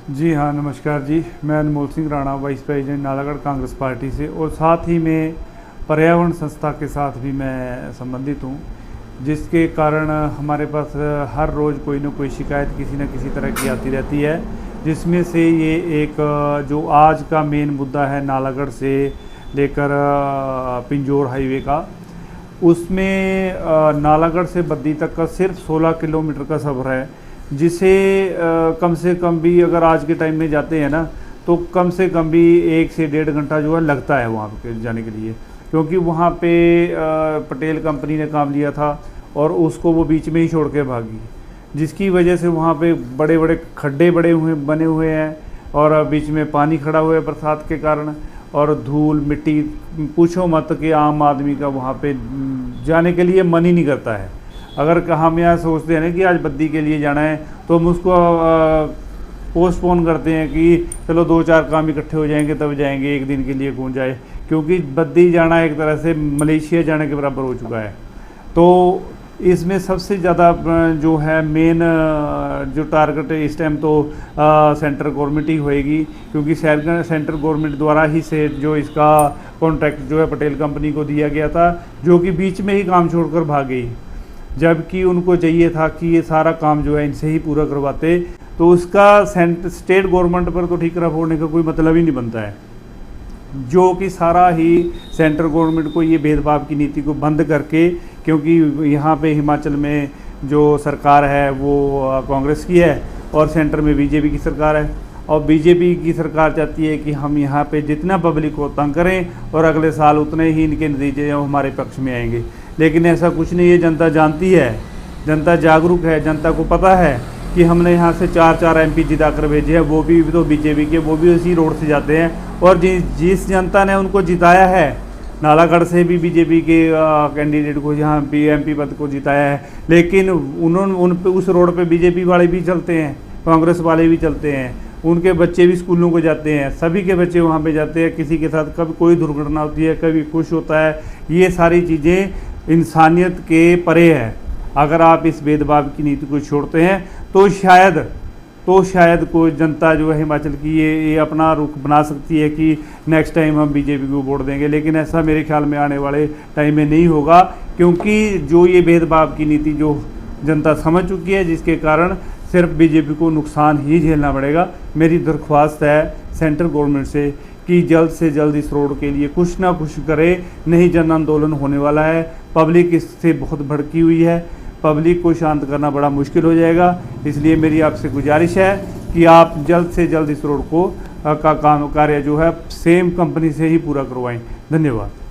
जी हाँ, नमस्कार जी। मैं Anmol Singh Rana, vice president Nalagarh Congress party से, और साथ ही में पर्यावरण संस्था के साथ भी मैं संबंधित हूँ, जिसके कारण हमारे पास हर रोज़ कोई ना कोई शिकायत किसी न किसी तरह की आती रहती है। जिसमें से ये एक जो आज का मेन मुद्दा है नालागढ़ से लेकर पिंजौर हाईवे का, उसमें नालागढ़ से बद्दी तक का सिर्फ 16 किलोमीटर का सफ़र है, जिसे कम से कम भी अगर आज के टाइम में जाते हैं ना, तो कम से कम भी 1 से 1.5 घंटा जो है लगता है वहाँ पे जाने के लिए। क्योंकि वहाँ पे पटेल कंपनी ने काम लिया था और उसको वो बीच में ही छोड़ के भागी, जिसकी वजह से वहाँ पे बड़े बड़े खड्डे बने हुए हैं और बीच में पानी खड़ा हुआ है बरसात के कारण, और धूल मिट्टी पूछो मत कि आम आदमी का वहाँ पे जाने के लिए मन ही नहीं करता है। अगर हम यहाँ सोचते हैं ना कि आज बद्दी के लिए जाना है, तो हम उसको पोस्टपोन करते हैं कि चलो 2-4 काम इकट्ठे हो जाएंगे तब जाएंगे, एक दिन के लिए कौन जाए, क्योंकि बद्दी जाना एक तरह से मलेशिया जाने के बराबर हो चुका है। तो इसमें सबसे ज़्यादा जो है मेन जो टारगेट इस टाइम तो सेंट्रल गवर्नमेंट ही होएगी, क्योंकि सेंट्रल गवर्नमेंट द्वारा ही से जो इसका कॉन्ट्रैक्ट जो है पटेल कंपनी को दिया गया था, जो कि बीच में ही काम छोड़कर भाग गई, जबकि उनको चाहिए था कि ये सारा काम जो है इनसे ही पूरा करवाते। तो उसका स्टेट गवर्नमेंट पर तो ठीकरा फोड़ने का कोई मतलब ही नहीं बनता है, जो कि सारा ही सेंट्रल गवर्नमेंट को ये भेदभाव की नीति को बंद करके, क्योंकि यहाँ पे हिमाचल में जो सरकार है वो कांग्रेस की है और सेंटर में बीजेपी की सरकार है, और बीजेपी की सरकार चाहती है कि हम यहाँ पे जितना पब्लिक को तंग करें और अगले साल उतने ही इनके नतीजे हमारे पक्ष में आएंगे। लेकिन ऐसा कुछ नहीं है, जनता जानती है, जनता जागरूक है, जनता को पता है कि हमने यहाँ से 4 एमपी जिता कर भेजे हैं, वो भी तो बीजेपी के, वो भी उसी रोड से जाते हैं। और जिस जनता ने उनको जिताया है, नालागढ़ से भी बीजेपी के कैंडिडेट को यहाँ एमपी पद को जिताया है, लेकिन उन्होंने उस रोड पे बीजेपी वाले भी चलते हैं, कांग्रेस वाले भी चलते हैं, उनके बच्चे भी स्कूलों को जाते हैं, सभी के बच्चे वहाँ पे जाते हैं। किसी के साथ कभी कोई दुर्घटना होती है, कभी कुछ होता है, ये सारी चीज़ें इंसानियत के परे है। अगर आप इस भेदभाव की नीति को छोड़ते हैं तो शायद कोई जनता जो है हिमाचल की ये अपना रुख बना सकती है कि नेक्स्ट टाइम हम बीजेपी को वोट देंगे। लेकिन ऐसा मेरे ख्याल में आने वाले टाइम में नहीं होगा, क्योंकि जो ये भेदभाव की नीति जो जनता समझ चुकी है, जिसके कारण सिर्फ बीजेपी को नुकसान ही झेलना पड़ेगा। मेरी दरख्वास्त है सेंट्रल गवर्नमेंट से कि जल्द से जल्द इस रोड के लिए कुछ ना कुछ करे, नहीं जन आंदोलन होने वाला है। पब्लिक इससे बहुत भड़की हुई है, पब्लिक को शांत करना बड़ा मुश्किल हो जाएगा। इसलिए मेरी आपसे गुजारिश है कि आप जल्द से जल्द इस रोड को का काम कार्य जो है सेम कंपनी से ही पूरा करवाएं। धन्यवाद।